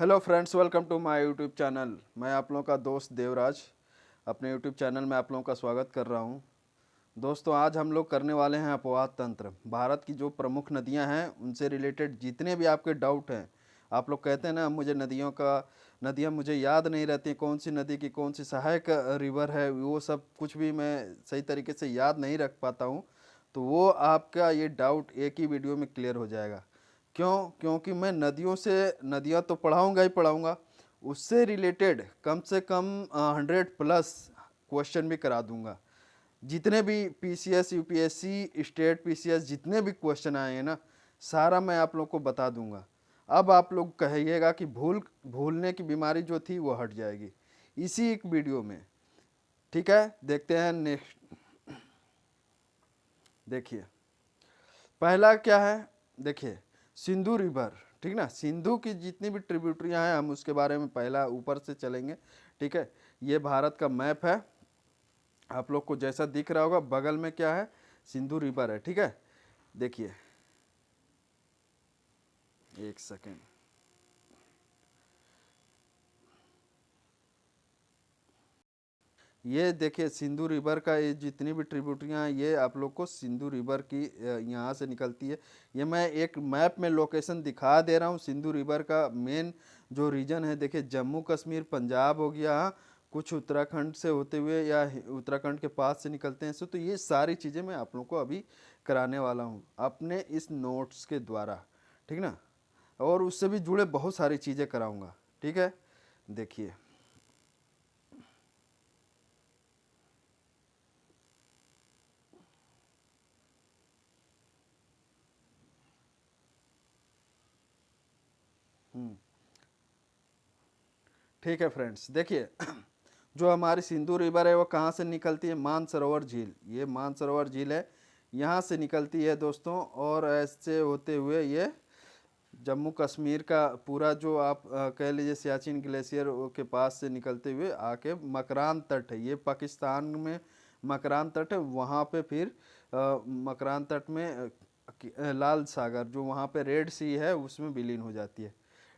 Hello friends, welcome to my YouTube channel. मैं आप लोगों का दोस्त देवराज अपने यूट्यूब चैनल में आप लोगों का स्वागत कर रहा हूं। दोस्तों, आज हम लोग करने वाले हैं अपवाद तंत्र। भारत की जो प्रमुख नदियां हैं उनसे रिलेटेड जितने भी आपके डाउट हैं, आप लोग कहते हैं ना मुझे नदियां मुझे याद नहीं रहती, कौन सी नदी की कौन सी सहायक रिवर है, वो सब कुछ भी मैं सही तरीके से याद नहीं रख पाता हूँ। तो वो आपका ये डाउट एक ही वीडियो में क्लियर हो जाएगा। क्योंकि मैं नदियाँ तो पढ़ाऊँगा ही पढ़ाऊँगा, उससे रिलेटेड कम से कम 100+ क्वेश्चन भी करा दूंगा। जितने भी पीसीएस यूपीएससी स्टेट पीसीएस जितने भी क्वेश्चन आए हैं ना, सारा मैं आप लोग को बता दूंगा। अब आप लोग कहिएगा कि भूलने की बीमारी जो थी वो हट जाएगी इसी एक वीडियो में। ठीक है, देखते हैं नेक्स्ट। देखिए, पहला क्या है, देखिए सिंधु रिवर। ठीक ना, सिंधु की जितनी भी ट्रिब्यूटरियां हैं हम उसके बारे में पहला ऊपर से चलेंगे। ठीक है, ये भारत का मैप है, आप लोग को जैसा दिख रहा होगा बगल में क्या है, सिंधु रिवर है। ठीक है, देखिए एक सेकेंड। ये देखिए सिंधु रिवर का ये जितनी भी ट्रिब्यूटरियाँ हैं ये आप लोग को सिंधु रिवर की यहाँ से निकलती है। ये मैं एक मैप में लोकेशन दिखा दे रहा हूँ। सिंधु रिवर का मेन जो रीजन है, देखिए जम्मू कश्मीर पंजाब हो गया, कुछ उत्तराखंड से होते हुए या उत्तराखंड के पास से निकलते हैं। तो ये सारी चीज़ें मैं आप लोग को अभी कराने वाला हूँ अपने इस नोट्स के द्वारा। ठीक ना, और उससे भी जुड़े बहुत सारी चीज़ें कराऊँगा। ठीक है, देखिए ठीक है फ्रेंड्स, देखिए जो हमारी सिंधु रिवर है वो कहाँ से निकलती है, मानसरोवर झील। ये मानसरोवर झील है, यहाँ से निकलती है दोस्तों। और ऐसे होते हुए ये जम्मू कश्मीर का पूरा जो आप कह लीजिए सियाचिन ग्लेशियर के पास से निकलते हुए आके मकरान तट है, ये पाकिस्तान में मकरान तट है। वहाँ पे फिर मकरान तट में लाल सागर जो वहाँ पे रेड सी है उसमें विलीन हो जाती है।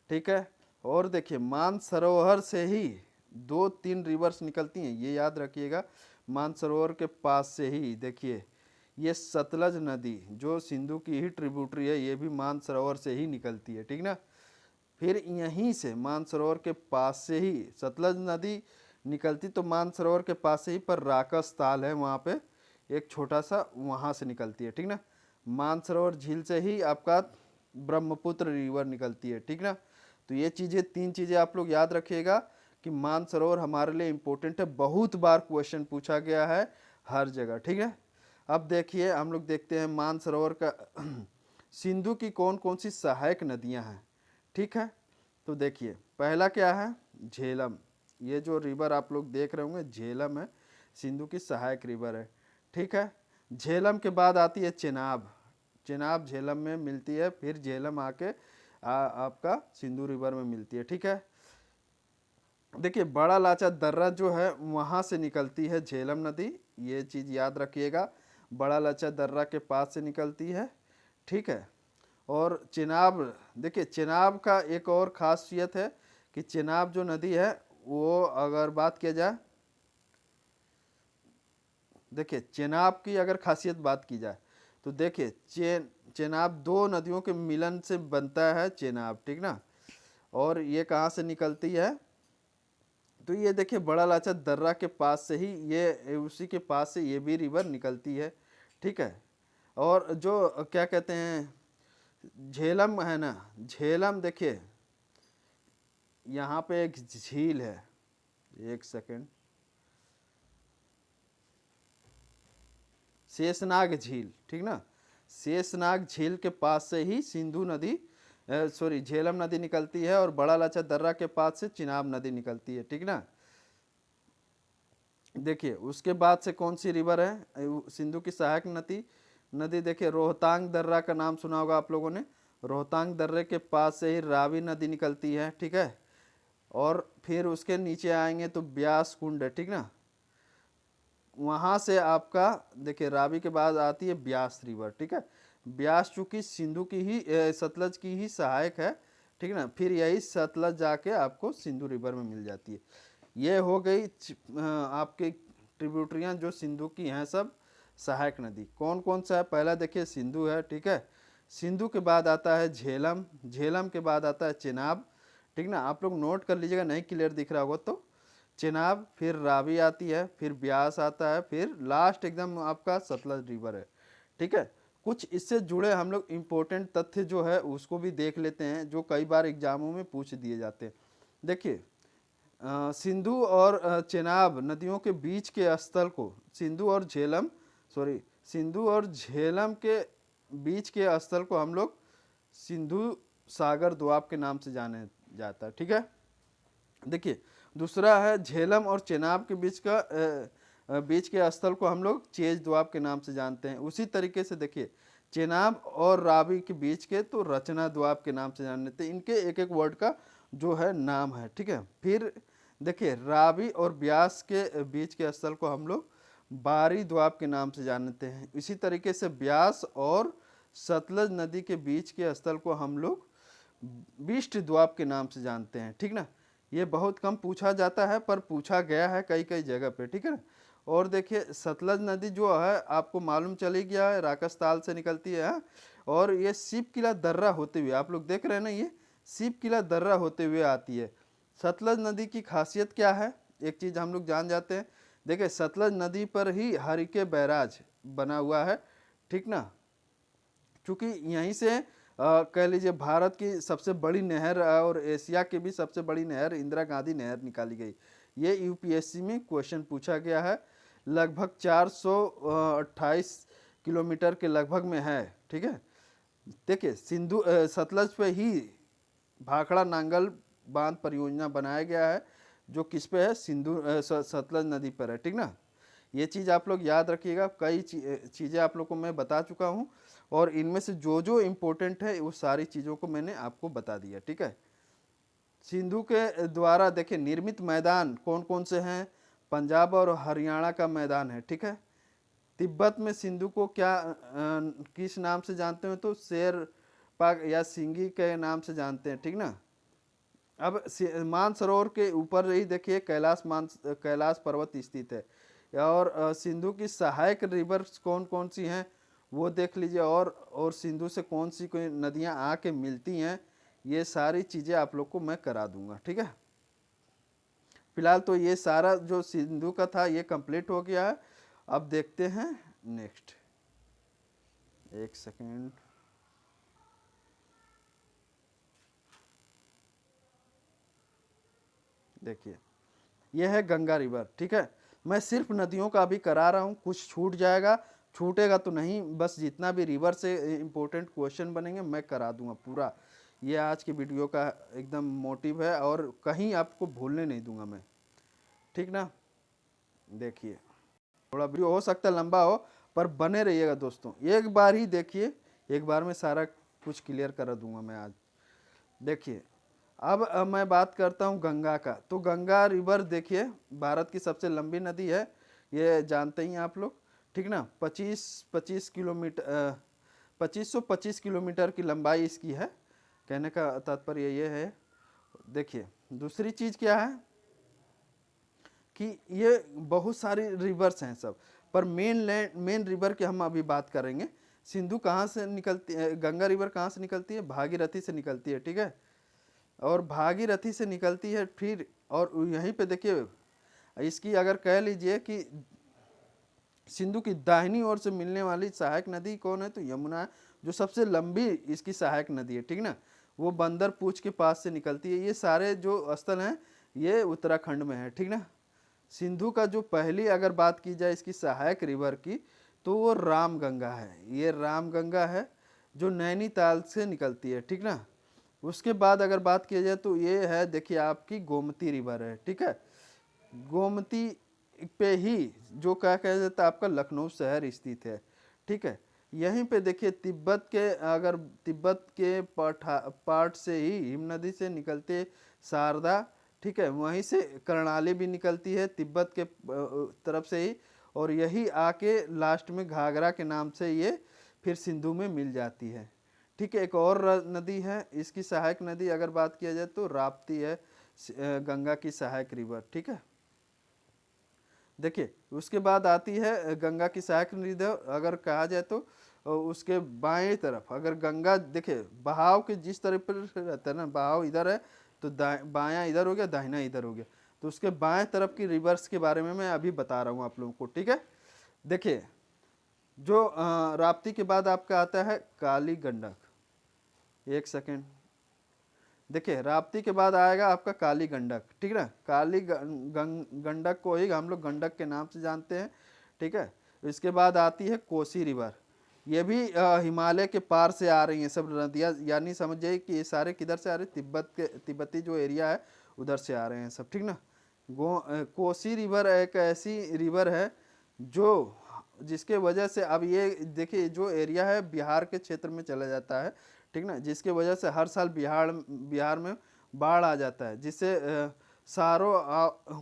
ठीक है, और देखिए मानसरोवर से ही 2-3 रिवर्स निकलती हैं, ये याद रखिएगा। मानसरोवर के पास से ही देखिए ये सतलज नदी जो सिंधु की ही ट्रिब्यूटरी है, ये भी मानसरोवर से ही निकलती है। ठीक ना, फिर यहीं से मानसरोवर के पास से ही सतलज नदी निकलती, तो मानसरोवर के पास से ही पर राकस ताल है वहाँ पे एक छोटा सा, वहाँ से निकलती है। ठीक ना, मानसरोवर झील से ही आपका ब्रह्मपुत्र रिवर निकलती है। ठीक ना, तो ये चीज़ें 3 चीज़ें आप लोग याद रखिएगा कि मानसरोवर हमारे लिए इम्पोर्टेंट है, बहुत बार क्वेश्चन पूछा गया है हर जगह। ठीक है, अब देखिए हम लोग देखते हैं मानसरोवर का सिंधु की कौन कौन सी सहायक नदियां हैं। ठीक है, तो देखिए पहला क्या है, झेलम। ये जो रिवर आप लोग देख रहे होंगे झेलम है, सिंधु की सहायक रिवर है। ठीक है, झेलम के बाद आती है चेनाब। चेनाब झेलम में मिलती है, फिर झेलम आके आपका सिंधु रिवर में मिलती है। ठीक है, देखिए बड़ा लाचा दर्रा जो है वहाँ से निकलती है झेलम नदी, ये चीज़ याद रखिएगा, बड़ा लाचा दर्रा के पास से निकलती है। ठीक है, और चेनाब, देखिए चेनाब का एक और खासियत है कि चेनाब जो नदी है वो अगर बात किया जाए, देखिए चेनाब की अगर खासियत बात की जाए तो देखिए चेनाब दो नदियों के मिलन से बनता है चेनाब। ठीक ना, और ये कहाँ से निकलती है, तो ये देखिए बड़ा लाचा दर्रा के पास से ही, ये उसी के पास से ये भी रिवर निकलती है। ठीक है, और जो क्या कहते हैं झेलम है ना, झेलम देखिए यहाँ पे एक झील है, एक सेकेंड, शेषनाग झील। ठीक ना, शेषनाग झील के पास से ही सिंधु नदी सॉरी झेलम नदी निकलती है, और बड़ा लाचा दर्रा के पास से चिनाब नदी निकलती है। ठीक ना, देखिए उसके बाद से कौन सी रिवर है सिंधु की सहायक नदी, देखिए रोहतांग दर्रा का नाम सुना होगा आप लोगों ने। रोहतांग दर्रे के पास से ही रावी नदी निकलती है। ठीक है, और फिर उसके नीचे आएंगे तो ब्यास कुंड है। ठीक ना, वहाँ से आपका देखिए रावी के बाद आती है ब्यास रिवर। ठीक है, ब्यास चूंकि सिंधु की ही सतलज की ही सहायक है। ठीक है ना। फिर यही सतलज जाके आपको सिंधु रिवर में मिल जाती है। ये हो गई आपके ट्रिब्यूटरियाँ जो सिंधु की हैं सब सहायक नदी। कौन कौन सा है? पहला देखिए सिंधु है, ठीक है। सिंधु के बाद आता है झेलम, झेलम के बाद आता है चेनाब, ठीक ना। आप लोग नोट कर लीजिएगा, नहीं क्लियर दिख रहा होगा तो। चेनाब, फिर रावी आती है, फिर ब्यास आता है, फिर लास्ट एकदम आपका सतलज रिवर है, ठीक है। कुछ इससे जुड़े हम लोग इम्पोर्टेंट तथ्य जो है उसको भी देख लेते हैं, जो कई बार एग्जामों में पूछ दिए जाते हैं। देखिए सिंधु और चेनाब नदियों के बीच के स्थल को सिंधु और झेलम सिंधु और झेलम के बीच के स्थल को हम लोग सिंधु सागर दोआब के नाम से जाने जाता है, ठीक है। देखिए दूसरा है झेलम और चेनाब के बीच के स्थल को हम लोग चेज दोआब के नाम से जानते हैं। उसी तरीके से देखिए चेनाब और रावी के बीच के तो रचना दोआब के नाम से जान लेते हैं। इनके एक एक वर्ड का जो है नाम है, ठीक है। फिर देखिए रावी और ब्यास के बीच के स्थल को हम लोग बारी दोआब के नाम से जानते हैं। इसी तरीके से ब्यास और सतलज नदी के बीच के स्थल को हम लोग बिष्ट दोआब के नाम से जानते हैं, ठीक ना। ये बहुत कम पूछा जाता है पर पूछा गया है कई कई जगह पे, ठीक है ना। और देखिए सतलज नदी जो है आपको मालूम चली गया है राकसताल से निकलती है, हाँ? और ये शिव किला दर्रा होते हुए आप लोग देख रहे हैं ना, ये शिव किला दर्रा होते हुए आती है। सतलज नदी की खासियत क्या है, एक चीज़ हम लोग जान जाते हैं। देखिए सतलज नदी पर ही हरिके बैराज बना हुआ है, ठीक ना। चूँकि यहीं से कह लीजिए भारत की सबसे बड़ी नहर और एशिया की भी सबसे बड़ी नहर इंदिरा गांधी नहर निकाली गई। ये यूपीएससी में क्वेश्चन पूछा गया है। लगभग 428 किलोमीटर के लगभग में है, ठीक है। देखिए सतलज पे ही भाखड़ा नांगल बांध परियोजना बनाया गया है, जो किस पे है? सतलज नदी पर है, ठीक ना। ये चीज़ आप लोग याद रखिएगा। कई चीज़ें आप लोग को मैं बता चुका हूँ और इनमें से जो जो इम्पोर्टेंट है वो सारी चीज़ों को मैंने आपको बता दिया, ठीक है। सिंधु के द्वारा देखिए निर्मित मैदान कौन कौन से हैं? पंजाब और हरियाणा का मैदान है, ठीक है। तिब्बत में सिंधु को किस नाम से जानते हो? तो शेर पाग या सिंगी के नाम से जानते हैं, ठीक ना। अब मानसरोवर के ऊपर ही देखिए कैलाश पर्वत स्थित है। और सिंधु की सहायक रिवर्स कौन कौन सी हैं वो देख लीजिए। और सिंधु से कौन सी कोई नदियां आके मिलती हैं, ये सारी चीज़ें आप लोग को मैं करा दूंगा, ठीक है। फिलहाल तो ये सारा जो सिंधु का था ये कंप्लीट हो गया है। अब देखते हैं नेक्स्ट, एक सेकेंड। देखिए ये है गंगा रिवर, ठीक है। मैं सिर्फ नदियों का अभी करा रहा हूँ, कुछ छूट जाएगा, छूटेगा तो नहीं, बस जितना भी रिवर से इम्पोर्टेंट क्वेश्चन बनेंगे मैं करा दूंगा पूरा। ये आज की वीडियो का एकदम मोटिव है और कहीं आपको भूलने नहीं दूंगा मैं, ठीक ना। देखिए थोड़ा वीडियो हो सकता है लंबा हो पर बने रहिएगा दोस्तों, एक बार ही देखिए, एक बार में सारा कुछ क्लियर करा दूंगा मैं आज। देखिए अब मैं बात करता हूँ गंगा का। तो गंगा रिवर देखिए भारत की सबसे लंबी नदी है, ये जानते ही हैं आप लोग, ठीक ना। 25 किलोमीटर 2525 किलोमीटर की लंबाई इसकी है। कहने का तात्पर्य ये है। देखिए दूसरी चीज़ क्या है कि ये बहुत सारी रिवर्स हैं सब, पर मेन रिवर की हम अभी बात करेंगे। सिंधु कहाँ से निकलती है? गंगा रिवर कहाँ से निकलती है? भागीरथी से निकलती है, ठीक है। और भागीरथी से निकलती है फिर, और यहीं पे देखिए इसकी अगर कह लीजिए कि सिंधु की दाहिनी ओर से मिलने वाली सहायक नदी कौन है? तो यमुना है, जो सबसे लंबी इसकी सहायक नदी है, ठीक ना। वो बंदर पूछ के पास से निकलती है। ये सारे जो स्थल हैं ये उत्तराखंड में है, ठीक ना। सिंधु का जो पहली अगर बात की जाए इसकी सहायक रिवर की, तो वो रामगंगा है। ये रामगंगा है जो नैनीताल से निकलती है, ठीक ना। उसके बाद अगर बात की जाए तो ये है देखिए आपकी गोमती रिवर है, ठीक है। गोमती पे ही जो क्या कहा जाता है आपका लखनऊ शहर स्थित है, ठीक है। यहीं पे देखिए तिब्बत के पार्ट से ही हिम नदी से निकलते शारदा, ठीक है। वहीं से कर्णाली भी निकलती है तिब्बत के तरफ से ही, और यही आके लास्ट में घाघरा के नाम से ये फिर सिंधु में मिल जाती है, ठीक है। एक और नदी है, इसकी सहायक नदी अगर बात किया जाए तो राप्ती है, गंगा की सहायक रिवर। ठीक है, देखिए उसके बाद आती है गंगा की सहायक नदी। अगर कहा जाए तो उसके बाएं तरफ अगर गंगा, देखिए बहाव के जिस तरह पर रहता है ना, बहाव इधर है तो बायां इधर हो गया, दाहिना इधर हो गया, तो उसके बाएं तरफ की रिवर्स के बारे में मैं अभी बता रहा हूँ आप लोगों को। ठीक है, देखिए जो राप्ती के बाद आपका आता है काली गंडक। एक सेकेंड, देखिए राप्ती के बाद आएगा आपका काली गंडक। ठीक है ना, काली गंडक को ही हम लोग गंडक के नाम से जानते हैं। ठीक है, इसके बाद आती है कोसी रिवर। ये भी हिमालय के पार से आ रही हैं सब नदियाँ, यानी समझ जाइए कि ये सारे किधर से आ रहे हैं, तिब्बती जो एरिया है उधर से आ रहे हैं सब। ठीक ना, कोसी रिवर एक ऐसी रिवर है जो जिसके वजह से अब ये देखिए जो एरिया है बिहार के क्षेत्र में चला जाता है। ठीक ना, जिसके वजह से हर साल बिहार में बाढ़ आ जाता है, जिससे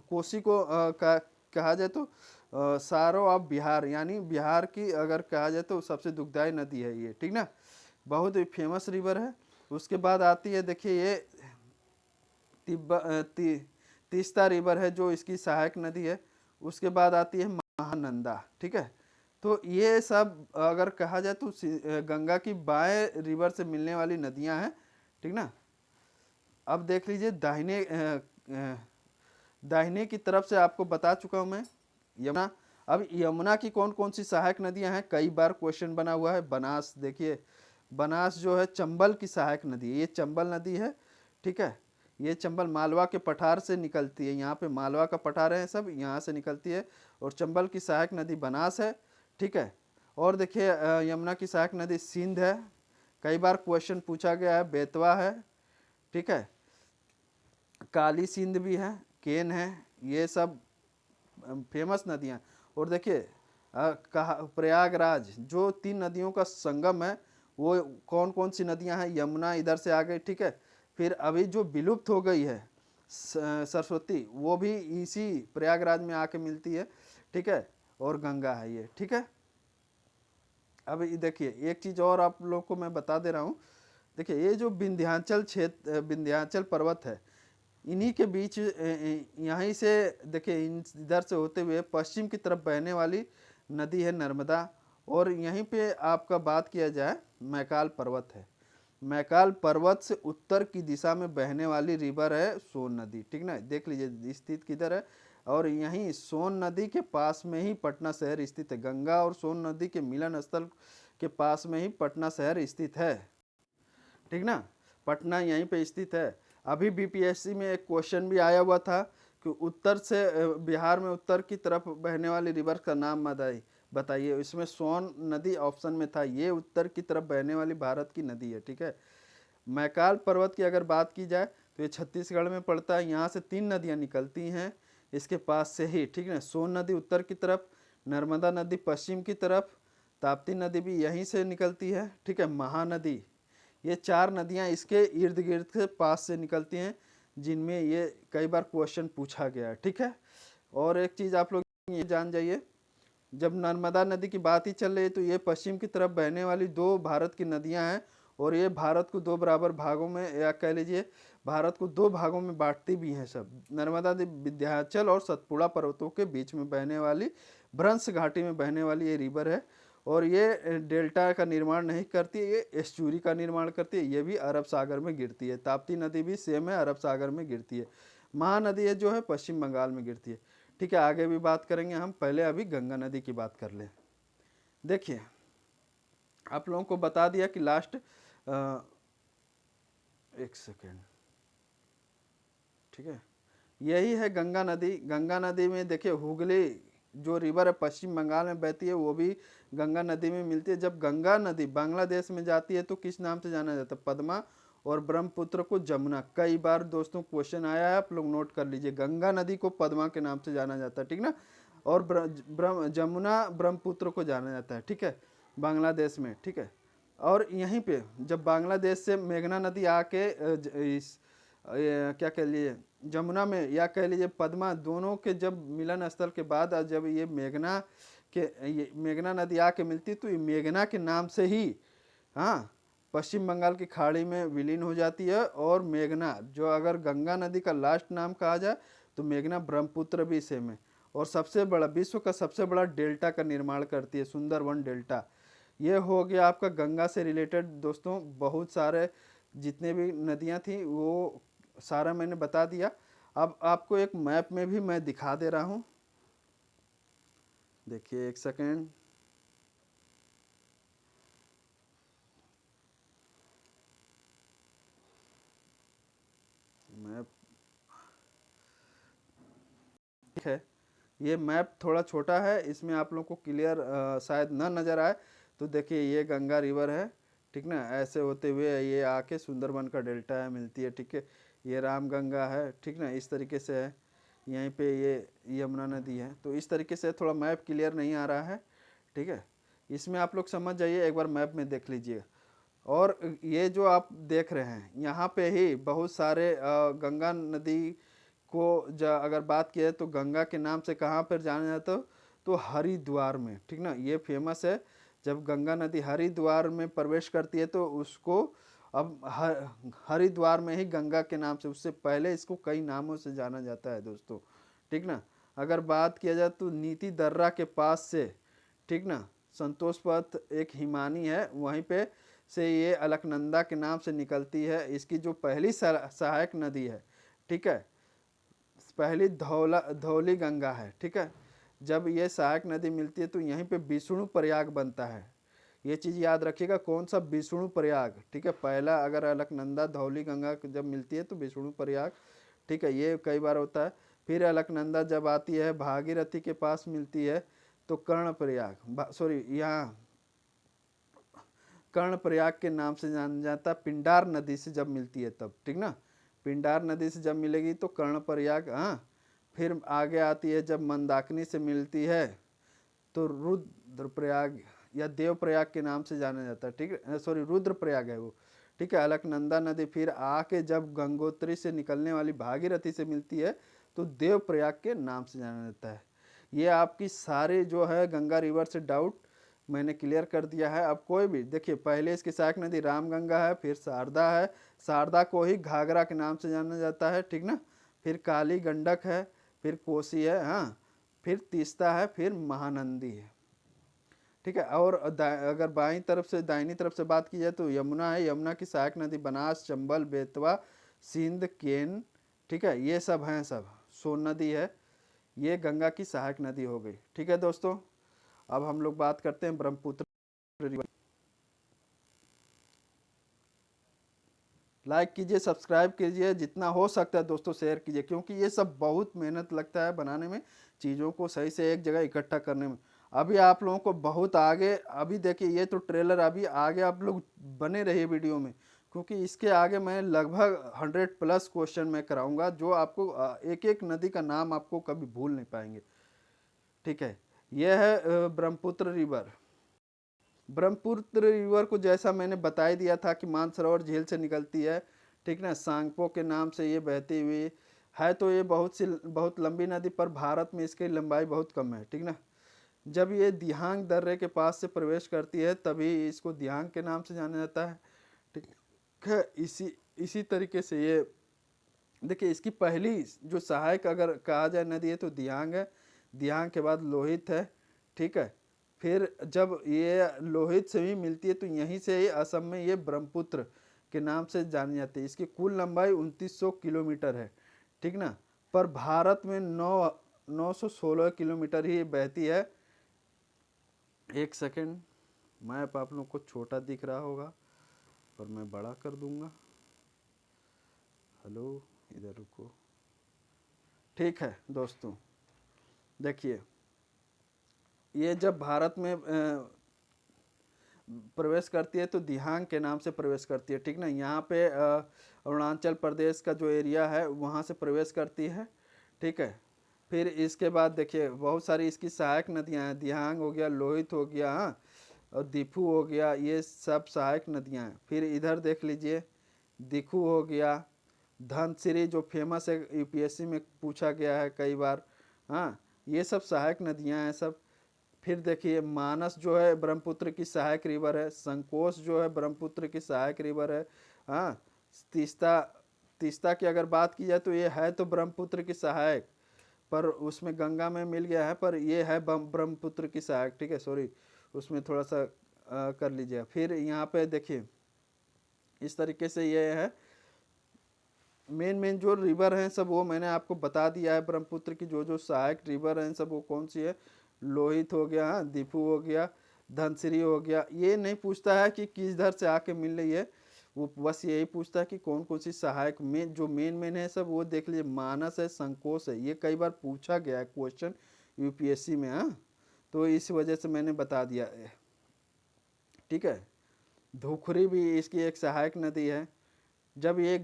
कोसी को कहा जाए तो सारो ऑफ बिहार, यानी बिहार की अगर कहा जाए तो सबसे दुखदाई नदी है ये। ठीक ना, बहुत ही फेमस रिवर है। उसके बाद आती है, देखिए ये तीस्ता रिवर है जो इसकी सहायक नदी है। उसके बाद आती है महानंदा। ठीक है, तो ये सब अगर कहा जाए तो गंगा की बाएं रिवर से मिलने वाली नदियां हैं। ठीक ना, अब देख लीजिए दाहिने की तरफ से आपको बता चुका हूं मैं यमुना। अब यमुना की कौन कौन सी सहायक नदियां हैं, कई बार क्वेश्चन बना हुआ है। बनास, देखिए बनास जो है चंबल की सहायक नदी है, ये चंबल नदी है। ठीक है, ये चंबल मालवा के पठार से निकलती है, यहाँ पे मालवा का पठार है सब, यहाँ से निकलती है। और चंबल की सहायक नदी बनास है। ठीक है, और देखिए यमुना की सहायक नदी सिंध है, कई बार क्वेश्चन पूछा गया है। बेतवा है। ठीक है, काली सिंध भी है, केन है, ये सब फेमस नदियाँ। और देखिए प्रयागराज जो 3 नदियों का संगम है, वो कौन कौन सी नदियाँ हैं, यमुना इधर से आ गई। ठीक है, फिर अभी जो विलुप्त हो गई है सरस्वती, वो भी इसी प्रयागराज में आके मिलती है। ठीक है, और गंगा है ये। ठीक है, अब देखिए एक चीज़ और आप लोग को मैं बता दे रहा हूँ। देखिए ये जो विंध्याचल क्षेत्र, विंध्याचल पर्वत है, इन्हीं के बीच यहीं से देखिए इधर से होते हुए पश्चिम की तरफ बहने वाली नदी है नर्मदा। और यहीं पे आपका बात किया जाए मैकाल पर्वत है, मैकाल पर्वत से उत्तर की दिशा में बहने वाली रिवर है सोन नदी। ठीक ना, देख लीजिए स्थित किधर है, और यहीं सोन नदी के पास में ही पटना शहर स्थित है। गंगा और सोन नदी के मिलन स्थल के पास में ही पटना शहर स्थित है। ठीक ना, पटना यहीं पे स्थित है। अभी बीपीएससी में एक क्वेश्चन भी आया हुआ था कि उत्तर से बिहार में उत्तर की तरफ बहने वाली रिवर का नाम बताइए। इसमें सोन नदी ऑप्शन में था, ये उत्तर की तरफ बहने वाली भारत की नदी है। ठीक है, मैकाल पर्वत की अगर बात की जाए तो ये छत्तीसगढ़ में पड़ता है। यहाँ से 3 नदियाँ निकलती हैं इसके पास से ही। ठीक है, सोन नदी उत्तर की तरफ, नर्मदा नदी पश्चिम की तरफ, ताप्ती नदी भी यहीं से निकलती है। ठीक है, महानदी, ये 4 नदियाँ इसके इर्द गिर्द के पास से निकलती हैं, जिनमें ये कई बार क्वेश्चन पूछा गया है। ठीक है, और एक चीज़ आप लोग ये जान जाइए, जब नर्मदा नदी की बात ही चल रही है तो ये पश्चिम की तरफ बहने वाली 2 भारत की नदियां हैं, और ये भारत को 2 बराबर भागों में, या कह लीजिए भारत को 2 भागों में बांटती भी हैं सब। नर्मदा नदी विंध्याचल और सतपुड़ा पर्वतों के बीच में बहने वाली भ्रंश घाटी में बहने वाली ये रिवर है। और ये डेल्टा का निर्माण नहीं करती, ये एस्चुरी का निर्माण करती है। ये भी अरब सागर में गिरती है। ताप्ती नदी भी सेम है, अरब सागर में गिरती है। महानदी है जो है पश्चिम बंगाल में गिरती है। ठीक है, आगे भी बात करेंगे हम, पहले अभी गंगा नदी की बात कर लें। देखिए आप लोगों को बता दिया कि लास्ट एक सेकेंड, ठीक है, यही है गंगा नदी। गंगा नदी में देखिए हुगली जो रिवर है पश्चिम बंगाल में बहती है, वो भी गंगा नदी में मिलती है। जब गंगा नदी बांग्लादेश में जाती है तो किस नाम से जाना जाता है, पद्मा, और ब्रह्मपुत्र को जमुना। कई बार दोस्तों क्वेश्चन आया है, आप लोग नोट कर लीजिए, गंगा नदी को पद्मा के नाम से जाना जाता है। ठीक ना, और जमुना ब्रह्मपुत्र को जाना जाता है। ठीक है, बांग्लादेश में। ठीक है, और यहीं पे जब बांग्लादेश से मेघना नदी आके क्या कह लीजिए जमुना में, या कह लीजिए पद्मा, दोनों के जब मिलन स्थल के बाद जब ये मेघना नदी आके मिलती तो ये मेघना के नाम से ही, हाँ, पश्चिम बंगाल की खाड़ी में विलीन हो जाती है। और मेघना, जो अगर गंगा नदी का लास्ट नाम कहा जाए तो मेघना ब्रह्मपुत्र भी सेम है। और सबसे बड़ा, विश्व का सबसे बड़ा डेल्टा का निर्माण करती है, सुंदरवन डेल्टा। ये हो गया आपका गंगा से रिलेटेड दोस्तों। बहुत सारे जितने भी नदियाँ थी वो सारा मैंने बता दिया। अब आपको एक मैप में भी मैं दिखा दे रहा हूँ, देखिए एक सेकेंड। मैप ठीक है, ये मैप थोड़ा छोटा है, इसमें आप लोग को क्लियर शायद ना नज़र आए। तो देखिए ये गंगा रिवर है, ठीक ना, ऐसे होते हुए ये आके सुंदरबन का डेल्टा है मिलती है, ठीक है। ये राम गंगा है, ठीक ना, इस तरीके से है। यहीं पे ये यमुना नदी है। तो इस तरीके से थोड़ा मैप क्लियर नहीं आ रहा है, ठीक है। इसमें आप लोग समझ जाइए, एक बार मैप में देख लीजिए। और ये जो आप देख रहे हैं यहाँ पे ही बहुत सारे गंगा नदी को अगर बात किया तो गंगा के नाम से कहाँ पर जाना जाता है, तो हरिद्वार में, ठीक ना, ये फेमस है। जब गंगा नदी हरिद्वार में प्रवेश करती है तो उसको अब हरिद्वार में ही गंगा के नाम से, उससे पहले इसको कई नामों से जाना जाता है दोस्तों, ठीक ना। अगर बात किया जाए तो नीति दर्रा के पास से, ठीक ना, संतोष पथ एक हिमानी है, वहीं पे से ये अलकनंदा के नाम से निकलती है। इसकी जो पहली सहायक नदी है, ठीक है, पहली धौली गंगा है, ठीक है। जब ये सहायक नदी मिलती है तो यहीं पे विष्णु प्रयाग बनता है। ये चीज़ याद रखिएगा, कौन सा विष्णु प्रयाग, ठीक है। पहला अगर अलकनंदा धौली गंगा जब मिलती है तो विष्णु प्रयाग, ठीक है, ये कई बार होता है। फिर अलकनंदा जब आती है भागीरथी के पास मिलती है तो कर्णप्रयाग, सॉरी यहाँ कर्णप्रयाग के नाम से जाना जाता है। पिंडार नदी से जब मिलती है तब, ठीक ना, पिंडार नदी से जब मिलेगी तो कर्णप्रयाग, हाँ। फिर आगे आती है जब मंदाकिनी से मिलती है तो रुद्रप्रयाग या देवप्रयाग के नाम से जाना जाता है, ठीक है, सॉरी रुद्रप्रयाग है वो, ठीक है। अलकनंदा नदी फिर आके जब गंगोत्री से निकलने वाली भागीरथी से मिलती है तो देवप्रयाग के नाम से जाना जाता है। ये आपकी सारे जो है गंगा रिवर से डाउट मैंने क्लियर कर दिया है। अब कोई भी देखिए, पहले इसकी सहायक नदी रामगंगा है, फिर शारदा है, शारदा को ही घाघरा के नाम से जाना जाता है, ठीक ना। फिर काली गंडक है, फिर कोसी है, हाँ, फिर तीस्ता है, फिर महानंदी है, ठीक है। और अगर बाईं तरफ से दाहिनी तरफ से बात की जाए तो यमुना है, यमुना की सहायक नदी बनास, चंबल, बेतवा, सिंध, केन, ठीक है, ये सब हैं, सब सोन नदी है। ये गंगा की सहायक नदी हो गई, ठीक है दोस्तों। अब हम लोग बात करते हैं ब्रह्मपुत्र रिवर। लाइक कीजिए, सब्सक्राइब कीजिए, जितना हो सकता है दोस्तों शेयर कीजिए, क्योंकि ये सब बहुत मेहनत लगता है बनाने में, चीज़ों को सही से एक जगह इकट्ठा करने में। अभी आप लोगों को बहुत आगे, अभी देखिए ये तो ट्रेलर, अभी आगे आप लोग बने रहिए वीडियो में, क्योंकि इसके आगे मैं लगभग 100+ क्वेश्चन मैं कराऊंगा, जो आपको एक एक नदी का नाम आपको कभी भूल नहीं पाएंगे, ठीक है। यह है ब्रह्मपुत्र रिवर। ब्रह्मपुत्र रिवर को जैसा मैंने बता दिया था कि मानसरोवर झील से निकलती है, ठीक ना, सांगपो के नाम से ये बहती हुई है। तो ये बहुत लंबी नदी, पर भारत में इसकी लंबाई बहुत कम है, ठीक ना। जब ये दिहांग दर्रे के पास से प्रवेश करती है तभी इसको दिहांग के नाम से जाना जाता है, ठीक है। इसी इसी तरीके से ये देखिए, इसकी पहली जो सहायक अगर कहा जाए नदी है तो दिहांग है, दिहांग के बाद लोहित है, ठीक है। फिर जब ये लोहित से भी मिलती है तो यहीं से ही असम में ये ब्रह्मपुत्र के नाम से जानी जाती है। इसकी कुल लंबाई 2900 किलोमीटर है, ठीक ना, पर भारत में 916 किलोमीटर ही बहती है। एक सेकेंड, मैप आप लोग को छोटा दिख रहा होगा पर मैं बड़ा कर दूंगा। हेलो, इधर रुको, ठीक है दोस्तों। देखिए, ये जब भारत में प्रवेश करती है तो दिहांग के नाम से प्रवेश करती है, ठीक ना। यहाँ पे अरुणाचल प्रदेश का जो एरिया है वहाँ से प्रवेश करती है, ठीक है। फिर इसके बाद देखिए बहुत सारी इसकी सहायक नदियाँ हैं, दिहांग हो गया, लोहित हो गया, हाँ, और दिफू हो गया, ये सब सहायक नदियाँ हैं। फिर इधर देख लीजिए, दिखू हो गया, धनसिरी जो फेमस है, यूपीएससी में पूछा गया है कई बार, हाँ, ये सब सहायक नदियाँ हैं सब। फिर देखिए मानस जो है ब्रह्मपुत्र की सहायक रिवर है, संकोश जो है ब्रह्मपुत्र की सहायक रिवर है। हाँ, तीस्ता, तीस्ता की अगर बात की जाए तो ये है तो ब्रह्मपुत्र की सहायक, पर उसमें गंगा में मिल गया है, पर ये है ब्रह्मपुत्र की सहायक, ठीक है, सॉरी उसमें थोड़ा सा कर लीजिए। फिर यहाँ पे देखिए इस तरीके से ये है, मेन मेन जो रिवर हैं सब वो मैंने आपको बता दिया है। ब्रह्मपुत्र की जो जो सहायक रिवर हैं सब वो कौन सी है, लोहित हो गया, हाँ, दीपू हो गया, धनसिरी हो गया। ये नहीं पूछता है कि किधर से आके मिल रही है, वो बस यही पूछता है कि कौन कौन सी सहायक में जो मेन मेन है सब वो देख लीजिए। मानस है, संकोच है, ये कई बार पूछा गया है क्वेश्चन यूपीएससी में, हाँ, तो इस वजह से मैंने बता दिया है, ठीक है। धुखरी भी इसकी एक सहायक नदी है। जब ये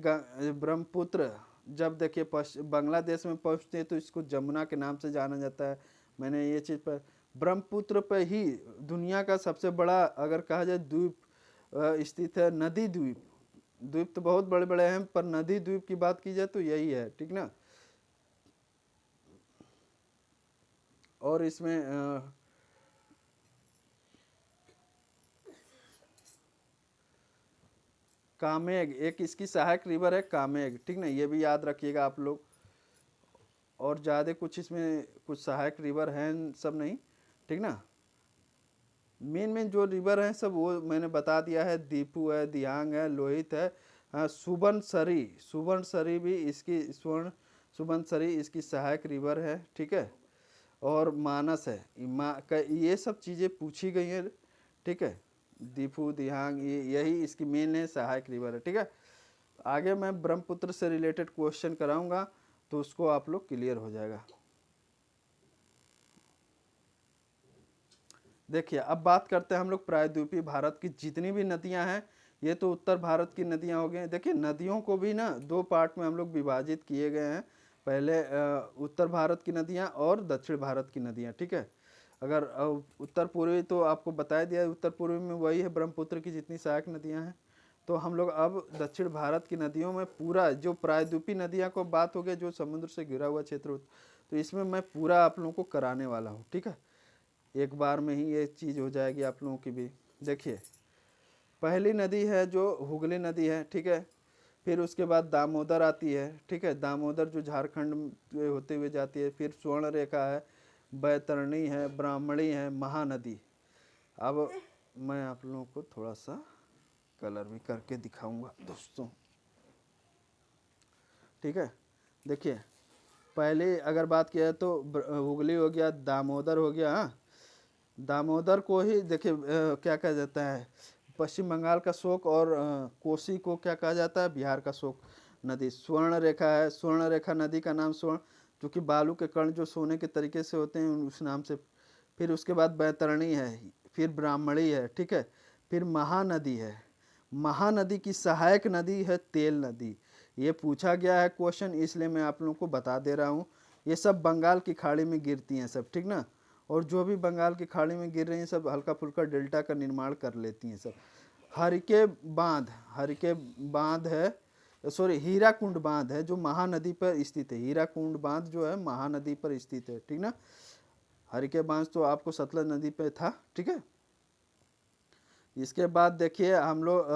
ब्रह्मपुत्र जब देखिए बांग्लादेश में पहुंचते हैं तो इसको जमुना के नाम से जाना जाता है। मैंने ये चीज़ पर ब्रह्मपुत्र पर ही दुनिया का सबसे बड़ा अगर कहा जाए द्वीप स्थित है, नदी द्वीप। द्वीप तो बहुत बड़े बड़े हैं पर नदी द्वीप की बात की जाए तो यही है, ठीक ना। और इसमें कामेग एक इसकी सहायक रिवर है, कामेग, ठीक ना, ये भी याद रखिएगा आप लोग। और ज़्यादा कुछ इसमें कुछ सहायक रिवर हैं सब नहीं, ठीक ना। मेन मेन जो रिवर हैं सब वो मैंने बता दिया है, दीपू है, दियांग है, लोहित है, हाँ, सुबनसरी, सुबनसरी भी इसकी सुबनसरी इसकी सहायक रिवर है, ठीक है। और मानस है, ये सब चीज़ें पूछी गई हैं, ठीक है। दीपू दिहांग यही इसकी मेन है, सहायक रिवर है, ठीक है। आगे मैं ब्रह्मपुत्र से रिलेटेड क्वेश्चन कराऊंगा तो उसको आप लोग क्लियर हो जाएगा। देखिए अब बात करते हैं हम लोग प्रायद्वीपीय भारत की जितनी भी नदियां हैं, ये तो उत्तर भारत की नदियां हो गई। देखिए नदियों को भी ना दो पार्ट में हम लोग विभाजित किए गए हैं, पहले उत्तर भारत की नदियां और दक्षिण भारत की नदियां, ठीक है। अगर उत्तर पूर्वी तो आपको बताया दिया है, उत्तर पूर्वी में वही है ब्रह्मपुत्र की जितनी सहायक नदियां हैं। तो हम लोग अब दक्षिण भारत की नदियों में पूरा जो प्रायद्वीपीय नदियां को बात हो गई, जो समुद्र से घिरा हुआ क्षेत्र, तो इसमें मैं पूरा आप लोगों को कराने वाला हूँ, ठीक है। एक बार में ही ये चीज़ हो जाएगी आप लोगों की भी। देखिए पहली नदी है जो हुगली नदी है, ठीक है। फिर उसके बाद दामोदर आती है, ठीक है, दामोदर जो झारखंड में होते हुए जाती है। फिर स्वर्ण रेखा है, बैतरणी है, ब्राह्मणी है, महानदी। अब मैं आप लोगों को थोड़ा सा कलर भी करके दिखाऊंगा दोस्तों, ठीक है। देखिए पहले अगर बात किया तो हुगली हो गया, दामोदर हो गया, हाँ। दामोदर को ही देखिए क्या कहा जाता है, पश्चिम बंगाल का शोक, और कोसी को क्या कहा जाता है, बिहार का शोक नदी। स्वर्ण रेखा है, स्वर्ण रेखा नदी का नाम स्वर्ण, क्योंकि बालू के कण जो सोने के तरीके से होते हैं उस नाम से। फिर उसके बाद बैतरणी है, फिर ब्राह्मणी है, ठीक है। फिर महानदी है, महानदी की सहायक नदी है तेल नदी। ये पूछा गया है क्वेश्चन, इसलिए मैं आप लोगों को बता दे रहा हूँ। ये सब बंगाल की खाड़ी में गिरती हैं सब, ठीक ना। और जो भी बंगाल की खाड़ी में गिर रही हैं सब हल्का फुल्का डेल्टा का निर्माण कर लेती हैं सब। हरिके बांध, हरिके बांध है, सॉरी हीराकुंड बांध है जो महानदी पर स्थित है। हीराकुंड बांध जो है महानदी पर स्थित है, ठीक ना। हरिके बांध तो आपको सतलज नदी पे था, ठीक है। इसके बाद देखिए हम लोग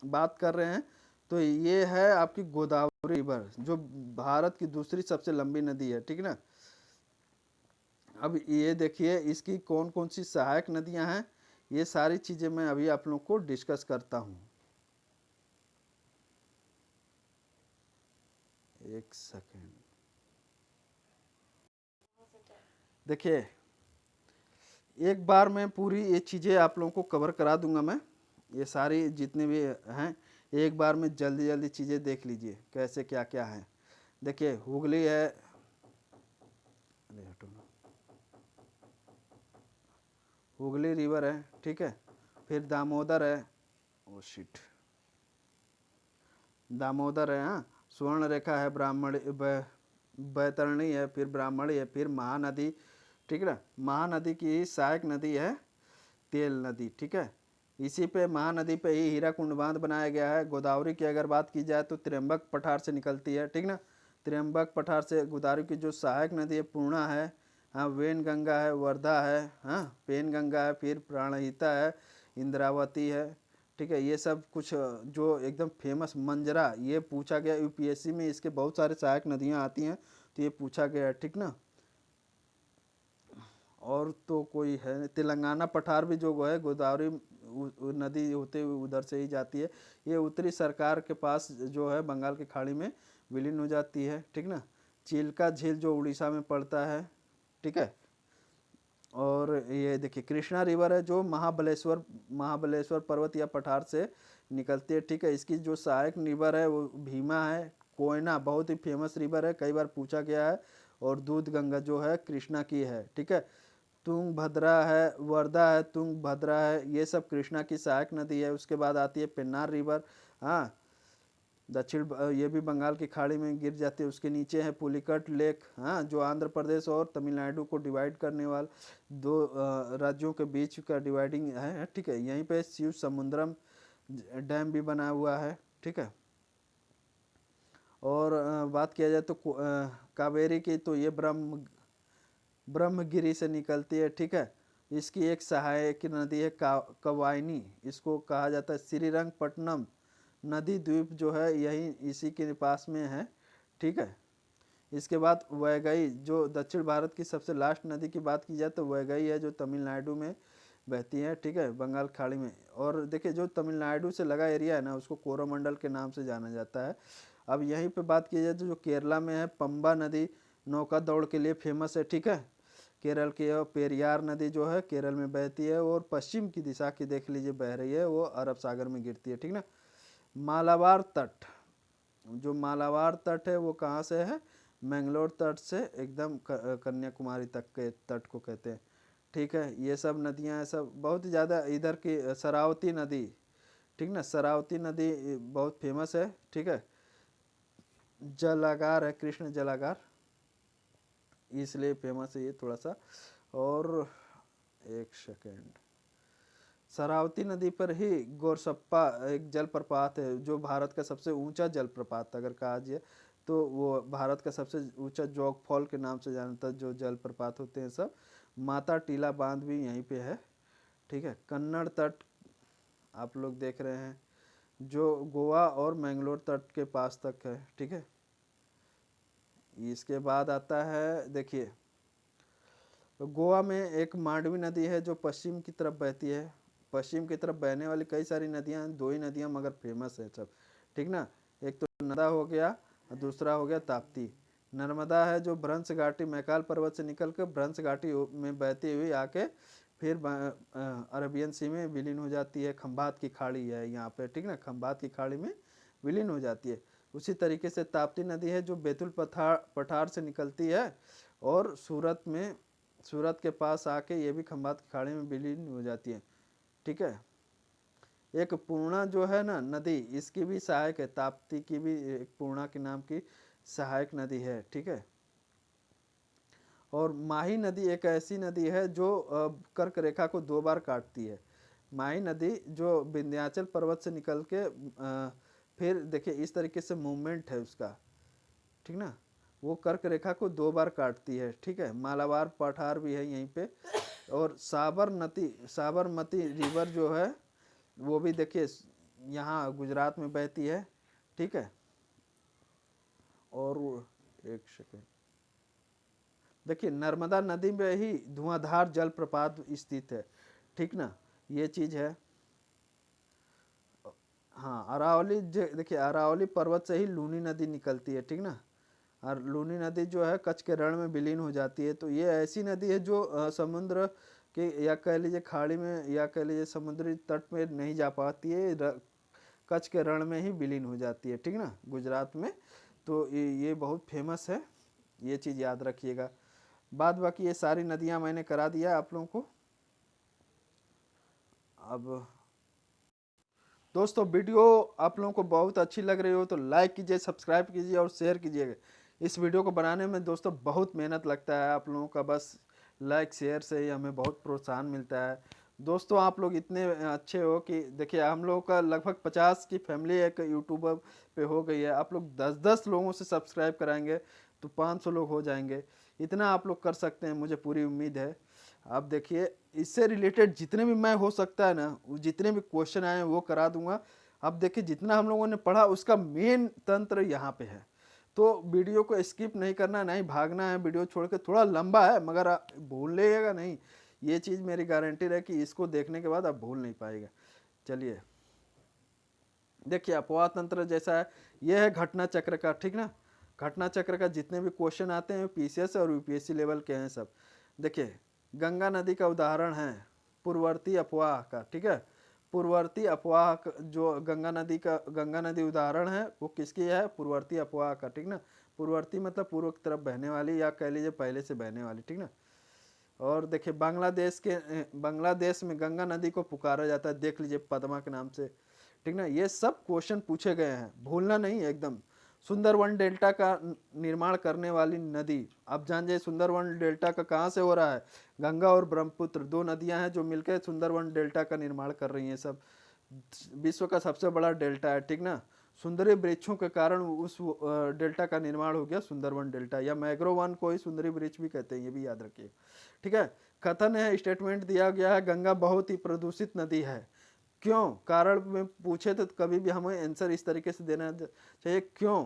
बात कर रहे हैं तो ये है आपकी गोदावरी रिवर, जो भारत की दूसरी सबसे लंबी नदी है, ठीक ना। अब ये देखिए इसकी कौन कौन सी सहायक नदियां हैं, ये सारी चीजें मैं अभी आप लोग को डिस्कस करता हूं। एक सेकेंड, देखिए एक बार मैं पूरी ये चीज़ें आप लोगों को कवर करा दूंगा। मैं ये सारी जितने भी हैं एक बार में जल्दी जल्दी चीज़ें देख लीजिए कैसे क्या क्या है। देखिए हुगली है, अरे हटो ना, हुगली रिवर है, ठीक है। फिर दामोदर है, ओ शिट, दामोदर है, हाँ। स्वर्ण रेखा है, ब्राह्मणी बैतरणी है, फिर ब्राह्मणी है, फिर महानदी, ठीक है ना। महानदी की सहायक नदी है तेल नदी, ठीक है। इसी पे महानदी पे ही हीराकुंड बांध बनाया गया है। गोदावरी की अगर बात की जाए तो त्र्यंबक पठार से निकलती है, ठीक ना। त्र्यंबक पठार से गोदावरी की जो सहायक नदी है पूर्णा है, हाँ, वेन गंगा है, वर्धा है, हाँ पेन गंगा है, फिर प्राणहिता है, इंद्रावती है, ठीक है। ये सब कुछ जो एकदम फेमस, मंजरा ये पूछा गया यूपीएससी में, इसके बहुत सारे सहायक नदियाँ आती हैं तो ये पूछा गया है, ठीक ना। और तो कोई है, तेलंगाना पठार भी जो है गोदावरी नदी होते हुए उधर से ही जाती है, ये उत्तरी सरकार के पास जो है बंगाल की खाड़ी में विलीन हो जाती है, ठीक ना। चिल्का झील जो उड़ीसा में पड़ता है, ठीक है। और ये देखिए कृष्णा रिवर है जो महाबलेश्वर पर्वत या पठार से निकलती है, ठीक है। इसकी जो सहायक रिवर है वो भीमा है, कोयना बहुत ही फेमस रिवर है, कई बार पूछा गया है। और दूध गंगा जो है कृष्णा की है, ठीक है। तुंगभद्रा है, वर्धा है, तुंगभद्रा है, ये सब कृष्णा की सहायक नदी है। उसके बाद आती है पेन्नार रिवर, हाँ ये भी बंगाल की खाड़ी में गिर जाती है। उसके नीचे है पुलिकट लेक, हाँ जो आंध्र प्रदेश और तमिलनाडु को डिवाइड करने वाला दो राज्यों के बीच का डिवाइडिंग है, ठीक है। यहीं पे शिव समुद्रम डैम भी बना हुआ है, ठीक है। और बात किया जाए तो कावेरी की, तो ये ब्रह्मगिरी से निकलती है, ठीक है। इसकी एक सहायक नदी है कवाइनी, इसको कहा जाता है श्रीरंगपट्टनम नदी द्वीप जो है यही इसी के पास में है, ठीक है। इसके बाद वैगई जो दक्षिण भारत की सबसे लास्ट नदी की बात की जाए तो वैगई है जो तमिलनाडु में बहती है, ठीक है, बंगाल खाड़ी में। और देखिए जो तमिलनाडु से लगा एरिया है ना उसको कोरोमंडल के नाम से जाना जाता है। अब यहीं पे बात की जाए तो जो केरला में है पंबा नदी नौका दौड़ के लिए फेमस है, ठीक है। केरल की पेरियार नदी जो है केरल में बहती है और पश्चिम की दिशा की देख लीजिए बह रही है, वो अरब सागर में गिरती है, ठीक ना। मालाबार तट, जो मालाबार तट है वो कहाँ से है, मैंगलोर तट से एकदम कन्याकुमारी तक के तट को कहते हैं, ठीक है। ये सब नदियाँ सब बहुत ही ज़्यादा, इधर की शरावती नदी, ठीक ना, शरावती नदी बहुत फेमस है, ठीक है। जलागार है, कृष्ण जलागार, इसलिए फेमस है ये थोड़ा सा। और एक सेकेंड, शरावती नदी पर ही गोरसप्पा एक जलप्रपात है जो भारत का सबसे ऊंचा जलप्रपात अगर कहा जाए तो वो भारत का सबसे ऊंचा जोग फॉल के नाम से जानता जो जलप्रपात होते हैं सब। माता टीला बांध भी यहीं पे है, ठीक है। कन्नड़ तट आप लोग देख रहे हैं जो गोवा और मैंगलोर तट के पास तक है, ठीक है। इसके बाद आता है देखिए तो गोवा में एक मांडवी नदी है जो पश्चिम की तरफ बहती है। पश्चिम की तरफ बहने वाली कई सारी नदियां हैं, दो ही नदियां मगर फेमस है सब, ठीक ना। एक तो नर्मदा हो गया और दूसरा हो गया ताप्ती। नर्मदा है जो भ्रंश घाटी मैकाल पर्वत से निकल कर भ्रंश घाटी में बहती हुई आके फिर अरबियन सी में विलीन हो जाती है। खंभात की खाड़ी है यहाँ पे, ठीक ना, खंभात की खाड़ी में विलीन हो जाती है। उसी तरीके से ताप्ती नदी है जो बैतुल पठार से निकलती है और सूरत के पास आके ये भी खंभात की खाड़ी में विलीन हो जाती है, ठीक है। एक पूर्णा जो है ना नदी, इसकी भी सहायक है, ताप्ती की भी एक पूर्णा के नाम की सहायक नदी है, ठीक है। और माही नदी एक ऐसी नदी है जो कर्क रेखा को दो बार काटती है। माही नदी जो विंध्याचल पर्वत से निकल के फिर देखिए इस तरीके से मूवमेंट है उसका, ठीक ना, वो कर्क रेखा को दो बार काटती है, ठीक है। मालाबार पठार भी है यहीं पे। और साबरमती रिवर जो है वो भी देखिए यहाँ गुजरात में बहती है, ठीक है। और एक सेकेंड देखिए नर्मदा नदी में ही धुआंधार जलप्रपात स्थित है, ठीक ना, ये चीज है। हाँ अरावली देखिए अरावली पर्वत से ही लूनी नदी निकलती है, ठीक ना। और लूनी नदी जो है कच्छ के रण में विलीन हो जाती है। तो ये ऐसी नदी है जो समुद्र के या कह लीजिए खाड़ी में या कह लीजिए समुद्री तट में नहीं जा पाती है, कच्छ के रण में ही विलीन हो जाती है, ठीक ना, गुजरात में। तो ये बहुत फेमस है, ये चीज़ याद रखिएगा। बाद बाकी ये सारी नदियाँ मैंने करा दिया आप लोगों को। अब दोस्तों वीडियो आप लोगों को बहुत अच्छी लग रही हो तो लाइक कीजिए, सब्सक्राइब कीजिए और शेयर कीजिएगा। इस वीडियो को बनाने में दोस्तों बहुत मेहनत लगता है, आप लोगों का बस लाइक शेयर से ही हमें बहुत प्रोत्साहन मिलता है। दोस्तों आप लोग इतने अच्छे हो कि देखिए हम लोगों का लगभग 50 की फैमिली एक यूट्यूबर पे हो गई है। आप लोग 10-10 लोगों से सब्सक्राइब कराएंगे तो 500 लोग हो जाएंगे। इतना आप लोग कर सकते हैं, मुझे पूरी उम्मीद है। आप देखिए इससे रिलेटेड जितने भी मैं हो सकता है ना, वो जितने भी क्वेश्चन आए हैं वो करा दूंगा। अब देखिए जितना हम लोगों ने पढ़ा उसका मेन तंत्र यहाँ पे है, तो वीडियो को स्किप नहीं करना, नहीं भागना है वीडियो छोड़ के। थोड़ा लंबा है मगर भूलिएगा नहीं, ये चीज़ मेरी गारंटी है कि इसको देखने के बाद आप भूल नहीं पाएगा। चलिए देखिए अपवाह तंत्र जैसा है, यह है घटना चक्र का, ठीक ना। घटना चक्र का जितने भी क्वेश्चन आते हैं पीसीएस और यूपीएससी लेवल के हैं सब। देखिए गंगा नदी का उदाहरण है पूर्ववर्ती अपवाह का, ठीक है। पूर्ववर्ती अपवाह जो गंगा नदी उदाहरण है वो किसकी है, पूर्ववर्ती अपवाह का, ठीक ना। पूर्ववर्ती मतलब पूर्व की तरफ बहने वाली, या कह लीजिए पहले से बहने वाली, ठीक ना। और देखिए बांग्लादेश में गंगा नदी को पुकारा जाता है, देख लीजिए पद्मा के नाम से, ठीक ना। ये सब क्वेश्चन पूछे गए हैं, भूलना नहीं एकदम। सुंदरवन डेल्टा का निर्माण करने वाली नदी, आप जान जाइए सुंदरवन डेल्टा का कहाँ से हो रहा है, गंगा और ब्रह्मपुत्र दो नदियां हैं जो मिलकर सुंदरवन डेल्टा का निर्माण कर रही हैं। सब विश्व का सबसे बड़ा डेल्टा है, ठीक ना। सुंदरी वृक्षों के कारण उस डेल्टा का निर्माण हो गया सुंदरवन डेल्टा, या मैग्रो वन को ही सुंदरी वृक्ष भी कहते हैं, ये भी याद रखिए, ठीक है। कथन है, स्टेटमेंट दिया गया है गंगा बहुत ही प्रदूषित नदी है। क्यों, कारण में पूछे तो कभी भी हमें आंसर इस तरीके से देना चाहिए, क्यों,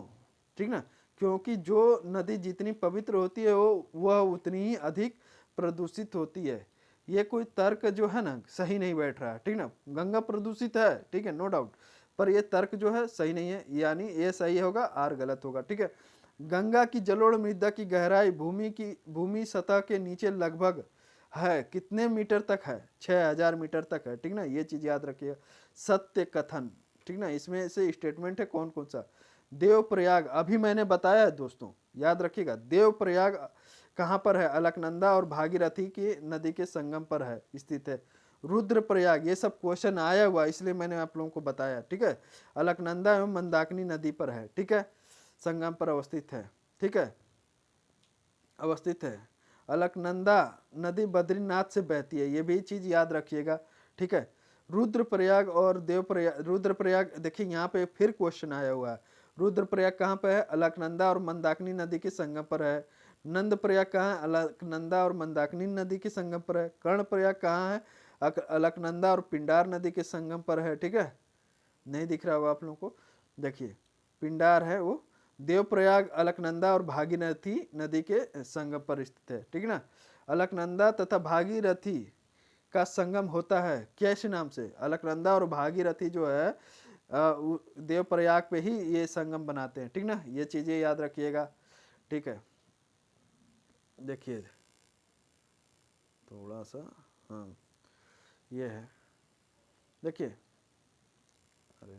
ठीक ना। क्योंकि जो नदी जितनी पवित्र होती है वो वह उतनी ही अधिक प्रदूषित होती है। ये कोई तर्क जो है ना सही नहीं बैठ रहा है, ठीक ना। गंगा प्रदूषित है, ठीक है, नो डाउट, पर ये तर्क जो है सही नहीं है, यानी ये सही होगा आर गलत होगा, ठीक है। गंगा की जलोढ़ मृदा की गहराई भूमि सतह के नीचे लगभग है कितने मीटर तक है, 6000 मीटर तक है, ठीक ना। ये चीज याद रखिएगा। सत्य कथन, ठीक ना, इसमें से स्टेटमेंट है कौन कौन सा। देवप्रयाग अभी मैंने बताया है दोस्तों, याद रखिएगा। देवप्रयाग कहाँ पर है, अलकनंदा और भागीरथी की नदी के संगम पर है स्थित है। रुद्रप्रयाग, ये सब क्वेश्चन आया हुआ इसलिए मैंने आप लोगों को बताया, ठीक है। अलकनंदा एवं मंदाकिनी नदी पर है, ठीक है, संगम पर अवस्थित है, ठीक है, अवस्थित है। अलकनंदा नदी बद्रीनाथ से बहती है, ये भी चीज याद रखिएगा, ठीक है। रुद्रप्रयाग और देवप्रयाग, रुद्रप्रयाग देखिए यहाँ पे फिर क्वेश्चन आया हुआ है। रुद्रप्रयाग कहाँ पे है, अलकनंदा और मंदाकिनी नदी के संगम पर है। नंद प्रयाग कहाँ है, अलकनंदा और मंदाकिनी नदी के संगम पर है। कर्ण प्रयाग कहाँ है, अलकनंदा और पिंडार नदी के संगम पर है, ठीक है। नहीं दिख रहा होगा आप लोगों को, देखिए पिंडार है वो। देवप्रयाग अलकनंदा और भागीरथी नदी के संगम पर स्थित है, ठीक ना। अलकनंदा तथा भागीरथी का संगम होता है कैसे नाम से, अलकनंदा और भागीरथी जो है देवप्रयाग पे ही ये संगम बनाते हैं, ठीक ना। ये चीजें याद रखिएगा, ठीक है। देखिए थोड़ा सा, हाँ ये है, देखिए, अरे